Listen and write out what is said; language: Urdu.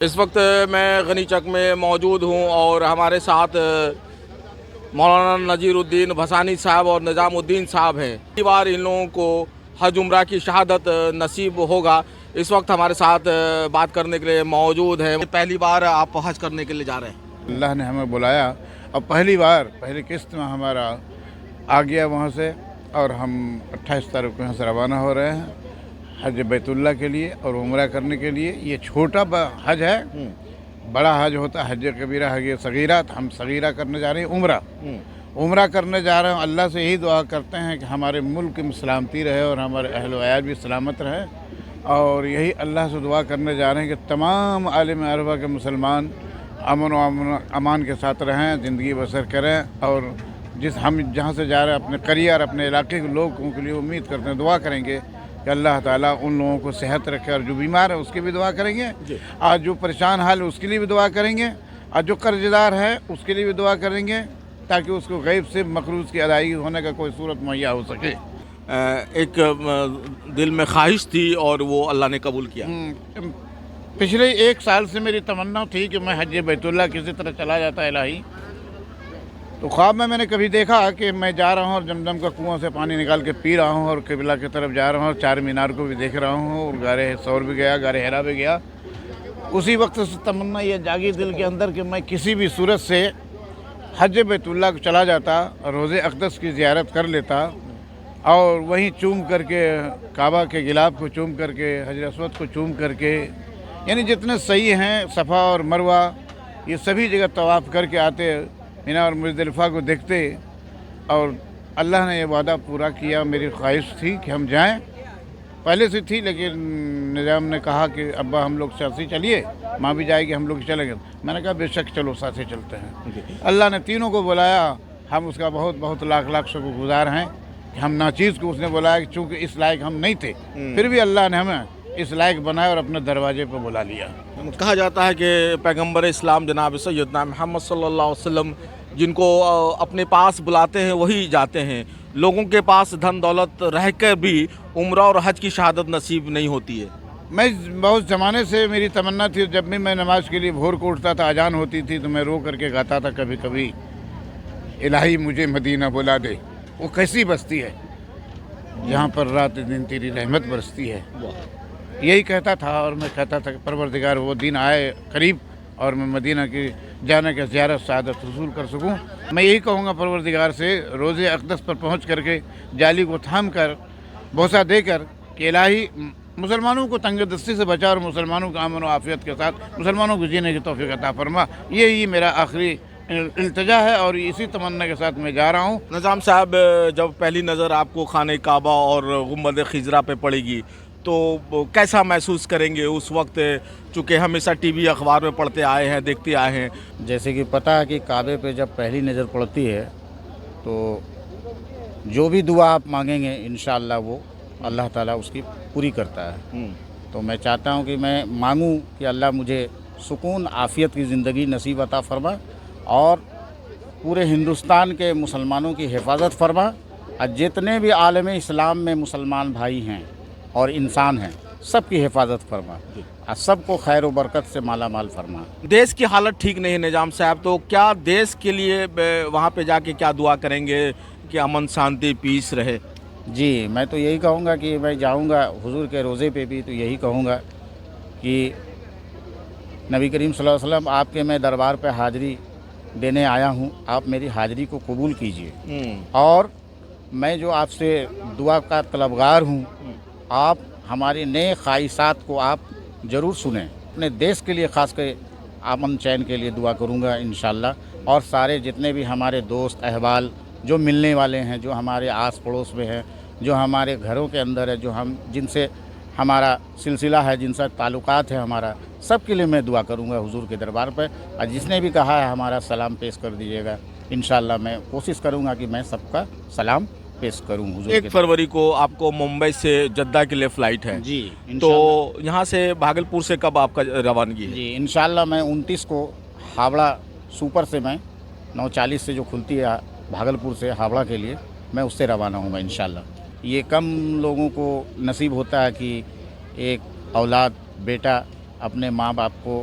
اس وقت میں غنی چک میں موجود ہوں اور ہمارے ساتھ مولانا نذیر الدین بھسانی صاحب اور نظام الدین صاحب ہیں۔ پہلی بار ان لوگوں کو حج عمرہ کی شہادت نصیب ہوگا۔ اس وقت ہمارے ساتھ بات کرنے کے لیے موجود ہیں۔ پہلی بار آپ حج کرنے کے لیے جا رہے ہیں؟ اللہ نے ہمیں بلایا اور پہلی قسط میں ہمارا آ گیا وہاں سے، اور ہم 28 تاریخ کو یہاں سے روانہ ہو رہے ہیں حج بیت اللہ کے لیے اور عمرہ کرنے کے لیے۔ یہ چھوٹا حج ہے، بڑا حج ہوتا ہے حج کبیرہ، حج صغیرہ۔ ہم صغیرہ کرنے جا رہے ہیں، عمرہ کرنے جا رہے ہیں۔ اللہ سے یہی دعا کرتے ہیں کہ ہمارے ملک میں سلامتی رہے اور ہمارے اہل و عیال بھی سلامت رہے، اور یہی اللہ سے دعا کرنے جا رہے ہیں کہ تمام عالم عربہ کے مسلمان امن و امان کے ساتھ رہیں، زندگی بسر کریں، اور ہم جہاں سے جا رہے ہیں اپنے قریہ اور اپنے علاقے کے لوگوں کے لیے امید کرتے ہیں، دعا کریں گے کہ اللہ تعالیٰ ان لوگوں کو صحت رکھے، اور جو بیمار ہے اس کی بھی دعا کریں گے، اور جو پریشان حال ہے اس کے لیے بھی دعا کریں گے، اور جو قرض دار ہے اس کے لیے بھی دعا کریں گے، تاکہ اس کو غیب سے مقروض کی ادائیگی ہونے کا کوئی صورت مہیا ہو سکے۔ ایک دل میں خواہش تھی اور وہ اللہ نے قبول کیا۔ پچھلے 1 سال سے میری تمنا تھی کہ میں حج بیت اللہ کسی طرح چلا جاتا الہی، تو خواب میں نے کبھی دیکھا کہ میں جا رہا ہوں اور زمزم کا کنواں سے پانی نکال کے پی رہا ہوں، اور قبلہ کی طرف جا رہا ہوں، اور چار مینار کو بھی دیکھ رہا ہوں، اور غار ثور بھی گیا، غار حرا بھی گیا۔ اسی وقت سے تمنا یہ جاگی دل کے اندر کہ میں کسی بھی صورت سے حج بیت اللہ کو چلا جاتا، روضہ اقدس کی زیارت کر لیتا، اور وہیں چوم کر کے کعبہ کے غلاف کو چوم کر کے، حجر اسود کو چوم کر کے، یعنی جتنے صحیح ہیں صفا اور مروہ یہ سبھی جگہ طواف کر کے آتے، مینا اور مزدلفہ کو دیکھتے، اور اللہ نے یہ وعدہ پورا کیا۔ میری خواہش تھی کہ ہم جائیں، پہلے سے تھی، لیکن نظام نے کہا کہ ابا ہم لوگ ساتھ ہی چلیے، ماں بھی جائے گی، ہم لوگ چلیں گے۔ میں نے کہا بے شک چلو، ساتھ ہی چلتے ہیں۔ اللہ نے تینوں کو بلایا، ہم اس کا بہت بہت لاکھ شکر گزار ہیں کہ ہم ناچیز کو اس نے بلایا، کہ چونکہ اس لائق ہم نہیں تھے، پھر بھی اللہ نے ہمیں اس لائق بنایا اور اپنے دروازے پہ بلا لیا۔ کہا جاتا ہے کہ پیغمبر اسلام جناب سیدنا محمد صلی اللہ علیہ وسلم جن کو اپنے پاس بلاتے ہیں وہی جاتے ہیں۔ لوگوں کے پاس دھن دولت رہ کر بھی عمرہ اور حج کی شہادت نصیب نہیں ہوتی ہے۔ میں بہت زمانے سے میری تمنا تھی، جب بھی میں نماز کے لیے بھور کو اٹھتا تھا، اذان ہوتی تھی تو میں رو کر کے گاتا تھا کبھی کبھی، الہی مجھے مدینہ بلا دے، وہ کیسی بستی ہے جہاں پر رات دن تیری رحمت برستی ہے۔ یہی کہتا تھا، اور میں کہتا تھا کہ پروردگار وہ دن آئے قریب اور میں مدینہ کی جانے کا زیارت سعادت حصول کر سکوں۔ میں یہی کہوں گا پروردگار سے، روضہ اقدس پر پہنچ کر کے جالی کو تھام کر بوسہ دے کر کہ الہی مسلمانوں کو تنگ دستی سے بچا، اور مسلمانوں کو امن و عافیت کے ساتھ مسلمانوں کو جینے کی توفیق عطا فرما۔ یہی میرا آخری التجا ہے، اور اسی تمنا کے ساتھ میں جا رہا ہوں۔ نظام صاحب، جب پہلی نظر آپ کو خانہ کعبہ اور گنبد خضرا پہ پڑے گی تو کیسا محسوس کریں گے اس وقت، چونکہ ہمیشہ ٹی وی اخبار میں پڑھتے آئے ہیں، دیکھتے آئے ہیں؟ جیسے کہ پتہ ہے کہ کعبے پہ جب پہلی نظر پڑتی ہے تو جو بھی دعا آپ مانگیں گے انشاءاللہ وہ اللہ تعالیٰ اس کی پوری کرتا ہے۔ تو میں چاہتا ہوں کہ میں مانگوں کہ اللہ مجھے سکون عافیت کی زندگی نصیب عطا فرما، اور پورے ہندوستان کے مسلمانوں کی حفاظت فرما، اور جتنے بھی عالم اسلام میں مسلمان بھائی ہیں اور انسان ہیں سب کی حفاظت فرما، اور سب کو خیر و برکت سے مالا مال فرما۔ دیش کی حالت ٹھیک نہیں ہے نظام صاحب، تو کیا دیش کے لیے وہاں پہ جا کے کیا دعا کریں گے کہ امن شانتی پیس رہے؟ جی، میں تو یہی کہوں گا کہ میں جاؤں گا حضور کے روضے پہ بھی، تو یہی کہوں گا کہ نبی کریم صلی اللہ علیہ وسلم آپ کے میں دربار پہ حاضری دینے آیا ہوں، آپ میری حاضری کو قبول کیجئے، اور میں جو آپ سے دعا کا طلبگار ہوں، آپ ہماری نئے خواہشات کو آپ ضرور سنیں۔ اپنے دیش کے لیے خاص کر امن چین کے لیے دعا کروں گا انشاءاللہ، اور سارے جتنے بھی ہمارے دوست احبال جو ملنے والے ہیں، جو ہمارے آس پڑوس میں ہیں، جو ہمارے گھروں کے اندر ہے، جو ہم جن سے ہمارا سلسلہ ہے، جن سے تعلقات ہے ہمارا، سب کے لیے میں دعا کروں گا حضور کے دربار پہ، اور جس نے بھی کہا ہے ہمارا سلام پیش کر دیجیے گا۔ انشاءاللہ میں کوشش کروں گا کہ میں سب کا سلام پیش کروں حضور 1 فروری کو آپ کو ممبئی سے جدہ کے لیے فلائٹ ہے، جی تو یہاں سے بھاگلپور سے کب آپ کا روانگی ہے؟ جی انشاءاللہ میں 29 کو ہاوڑا سپر سے، میں 9:40 سے جو کھلتی ہے بھاگلپور سے ہاوڑا کے لیے، میں اس سے روانہ ہوں گا انشاءاللہ۔ یہ کم لوگوں کو نصیب ہوتا ہے کہ ایک اولاد بیٹا اپنے ماں باپ کو